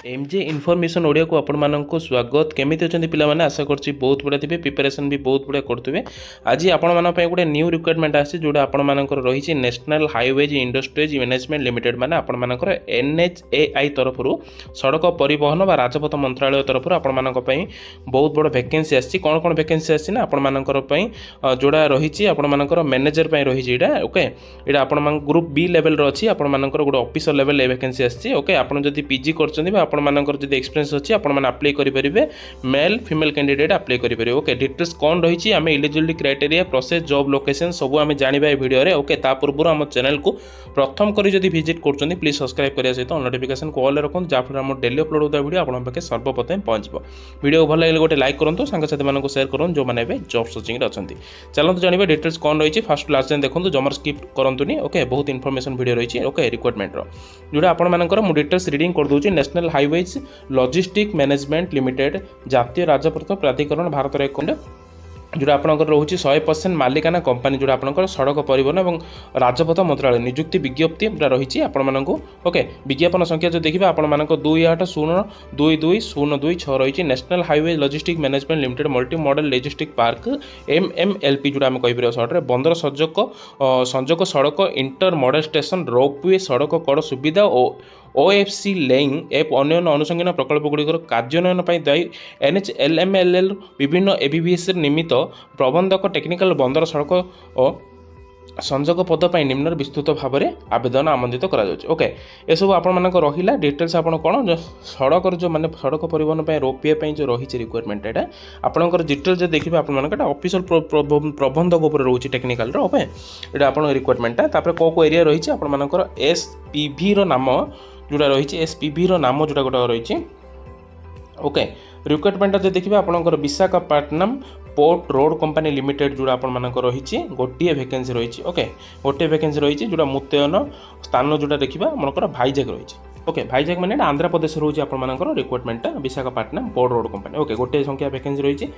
MJ information Odia को आपण मानक स्वागत केमी अच्छा पे आशा कर बहुत बढ़िया थे प्रिपेरेसन भी बहुत बढ़िया करुवे आज आपण मान गोटे न्यू रिक्वायरमेंट आसी जोटा आपण मानकर रही national highways industries management limited माने आपण मानकर NHAI तरफ सड़क परिवहन व राजपथ मंत्रालय तरफ आपण मानक बहुत बड़ वैकेंसी आसी कौन कौन वैकेंसी आसी ना आपण मानकर जोड़ा रही आपण मानकर मैनेजर रही ओके यहाँ आपण ग्रुप बी लेवल अच्छी आपण मानकर गोटे ऑफिसर लेवल वैकेंसी आसी ओके आपण जदि पीजी कर आपण मानकर जदि एक्सपीरियंस अच्छी आपण माने अप्लाई करेंगे मेल फीमेल कैंडिडेट अप्लाई करेंगे ओके डिटेल्स कौन रही आम eligibility criteria process job location सब आम जाना वीडियो रे ओके ता पूर्व आम चैनल को प्रथम करी जदि विजिट कर प्लीज सब्सक्राइब करने सहित नोटिफिकेशन को ऑल रखुन जहाँफल आम डेली अपलोड होता वीडियो आपके पाखे सर्वप्रथम पहुँचो वीडियो भल लगे गोटे लाइक करूँ सांगसाथी मानक शेयर करूँ जो मैंने जॉब सर्चिंग अच्छा चलते जानवे डिटेल्स कौन रही फास्ट लास्ट जाए देखो जमर स्किप करतुनि ओके बहुत इनफॉरमेशन वीडियो रही ओके रिक्वायरमेंट जोटा आपण मानकर मु डिटेल्स रीडिंग कर दूची national highways logistic management limited जातीय राजपथ प्राधिकरण भारत एक जोटा आपंकर रोचे 100% मालिकाना कंपनी जोटा आपंकर सड़क परिवहन और राजपथ मंत्रालय नियुक्ति विज्ञप्ति रही आपको ओके विज्ञापन संख्या जो देखिए आपण 28022026 रही national highway logistic management limited multi modal logistic park MMLP जोटा आम कहीपर सर्टे बंदर संजोग सड़क इंटर मॉडल स्टेशन रोपवे सड़क कड़ सुविधा और OFC लेइंग एप अन्य अनुसंधान प्रकल्पगुड़िकर कार्यान्वयन दायी NHLMLL विभिन्न ABBS निमित्त प्रबंधक टेक्निकल बंदर सड़क और संजोग पद पर निम्न विस्तृत भाव में आवेदन आमंत्रित करा ओके ये सब आपण रहा डिटेल्स आप कौन सड़क जो माने सड़क परिवहन रोपवे जो रही रिक्वायरमेंट यहाँ आपंकर डिटेल्स जो देखिए आप ऑफिशियल प्रबंधक उपर रोचे टेक्निकल ओके यहाँ आप रिक्वायरमेंट कौ कौ एरिया रही आपर SPV नाम जोड़ा रही SPV नाम जोटा गोटे रही ओके रिक्वायरमेंट जो देखिए आपंकर Visakhapatnam port road company limited जोड़ा आपण रही गोटे वैकेंसी रही ओके गोटे वैकेंसी रही जोड़ा मुतयन स्थान जोड़ा देखा मनकर भाईजैक रही ओके भाईजैक मैंने आंध्र प्रदेश रोचे आपर requirement Visakhapatnam port road company okay गोटे संख्या वैकेंसी रही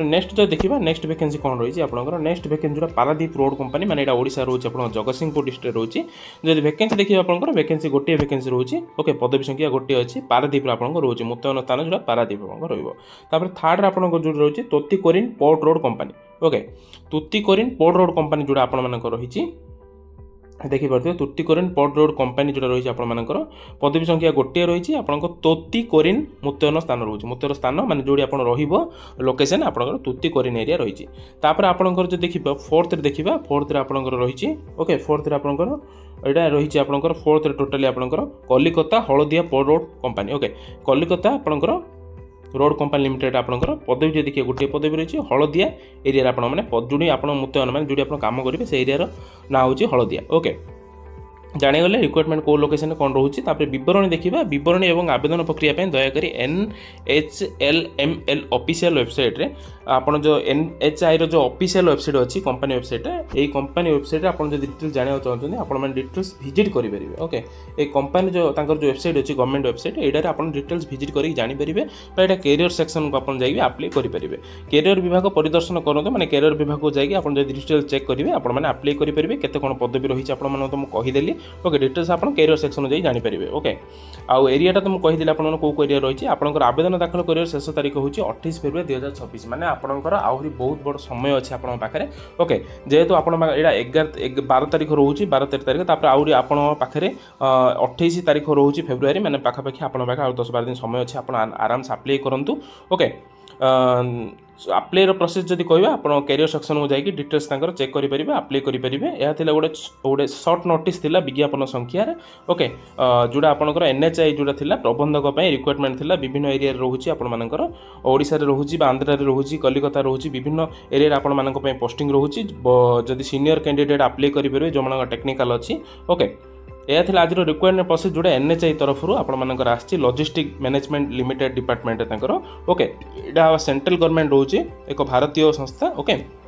नेक्स्ट जो देखा नेक्स्ट वैकेंसी कौन रही है नेक्स्ट वैकेंसी जोड़ा पारादीप रोड कंपनी मैंने यहाँ ओडिशा रोचे आप जगतसिंहपुर डिस्ट्रिक्ट रोचे जब वैकेंसी देखिए आप वैकेंसी गोटे वैकेंसी रोचे ओके पदवी संख्या गोटे अच्छी पारादीप आप रोचे मुतयन स्थान जोड़ा पारादीप रही थर्ड आप जो रही Tuticorin port road company okay Tuticorin port road company जोड़ा आपण रही देखिए तूतीकोरिन पोर्ट रोड कंपनी जोड़ा रही आपर पदवी संख्या गोटे रही आप तोतीकोरिन मुतयन स्थान रोचे मुतयन स्थान माने जोड़ी आप लोकेशन आप तूतीकोरिन एरिया रही आपंकर जो देखिए फोर्थ देखा फोर्थ आपंकर रही ओके फोर्थ आपंकर यहाँ रही आपंकर फोर्थ टोटाली आपंकर कलिकता हलदिया port road company okay Kolkata आपंकर रोड कंपनी लिमिटेड आपंकर पदवी जो देखिए गोटे पदवी रही हलदिया एरिया जोड़ी आप मुतयन मैंने जोड़ी आप कम करेंगे से एरिया ना हूँ हलदिया ओके जानीगले रिक्वायरमेंट कौ लोकेशन कौन रोचे बरणी देखा बरणी और आवेदन प्रक्रिया दयाकोरी NHLML ऑफिशियल वेबसाइट रे आपन जो NHI रो जो ऑफिशियल वेबसाइट अच्छी कंपनी वेबसाइट यही कंपनी वेबसाइट आप डिटेल्स जानवा चाहते हैं आप डिटेल्स विजिट करेंगे ओके ये कंपनी जो जो वेबसाइट अच्छी गवर्नमेंट वेबसाइट यहाँ आप डिटेल्स विजिट कर जानीपर यहाँ कैरियर सेक्शन को आप जाइए अप्लाई करेंगे कैरियर विभाग परिदर्शन करूँ मैंने कैरियर विभाग को जाइए आप डिटेल्स चेक करेंगे आपने अप्लाई करेंगे केते कौन पदवी रही है तो मुझे ओके डिटेल्स आप कैरियर सेक्शन जाई जानीपर ओके आउ एरियाटा तो मुझे कहीदे आपको एरिया रही है आपंकर आवेदन दाखल कर शेष तारीख हूँ 28 फेब्रुआरी 2026 माने आपंकर आहरी बहुत बड़ समय अच्छे आप पाखे ओके जेहेतु आप 12 तारीख रोचे 12 तारीख आहरी आपे 28 तारीख रोचे फेब्रुआरी मैंने पाखापाखि आप 10-12 दिन समय अच्छे आप आराम से अप्लाई करूँ ओके अप्लाई प्रोसेस जब कह आप कैरियर सेक्शन को जाकि डिटेल्स चेक करेंगे अप्लाई करेंगे यह गोटे सर्ट नोटिस थिला विज्ञापन संख्यार ओके जोड़ा आपंकर NHI जोड़ा थिला प्रबंधक रिक्वायरमेंट थिला विभिन्न एरिया रोचे आपर ओडिशा रोचे आंध्र रोचे कलिकता रोचे विभिन्न एरिया आपण पोस्टिंग रोचे जदि सीनियर कैंडिडेट अप्लाई करेंगे जो मान टेक्निकल अच्छी ओके यह थी आज रिक्वायरमेंट प्रोसेस जोड़ा NHI तरफ आपर आसी logistic management limited department okay यहाँ सेंट्रल गवर्नमेंट रोचे एक भारतीय संस्था ओके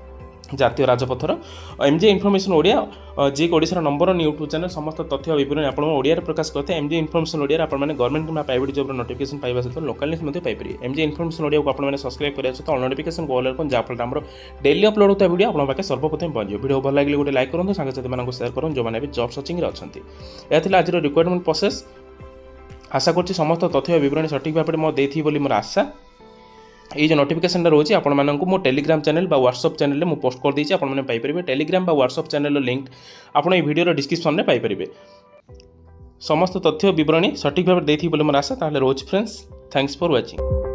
जातीय राजपथर MJ इनफॉरमेशन ओडिया जी ओडिशा नंबर 1 यूट्यूब चैनल समस्त तथ्य विवरण आप ओडिया प्रकाश करते हैं MJ इनफॉरमेशन ओडिया आप गवर्नमेंट कि प्राइवेट जॉब नोटिफिकेशन पाइबा सहित local news Piper MJ information Odia को आप सब्सक्राइब करेंगे सहित नोटिफिकेशन को ऑल जहाँफल आम डेली अपलोड होता वीडियो आप पाखे सर्वप्रथम पहुँचे वीडियो भल लगे गोटे लाइक करूँ सांगसाथी शेयर करूँ जो मैंने जॉब सर्चिंग अच्छा यह आज रिक्वायरमेंट प्रोसेस आशा करुँच समस्त तथ्य विवरणी सठिक भाव में देथी बोली मोर आशा। ये जो नोटिफिकेशन रोचे आपको मो टेलीग्राम चैनल बा व्हाट्सएप चैनल में पोस्ट कर देछि आपन पाइपर टेलीग्राम बा व्हाट्सएप चैनल लिंक आपन ये वीडियो डिस्क्रिप्शन में पाइपर समस्त तथ्य विवरणी सठिक भाव देथी बोली मोर आशा। ताहले रोज फ्रेंड्स, थैंक्स फॉर वाचिंग।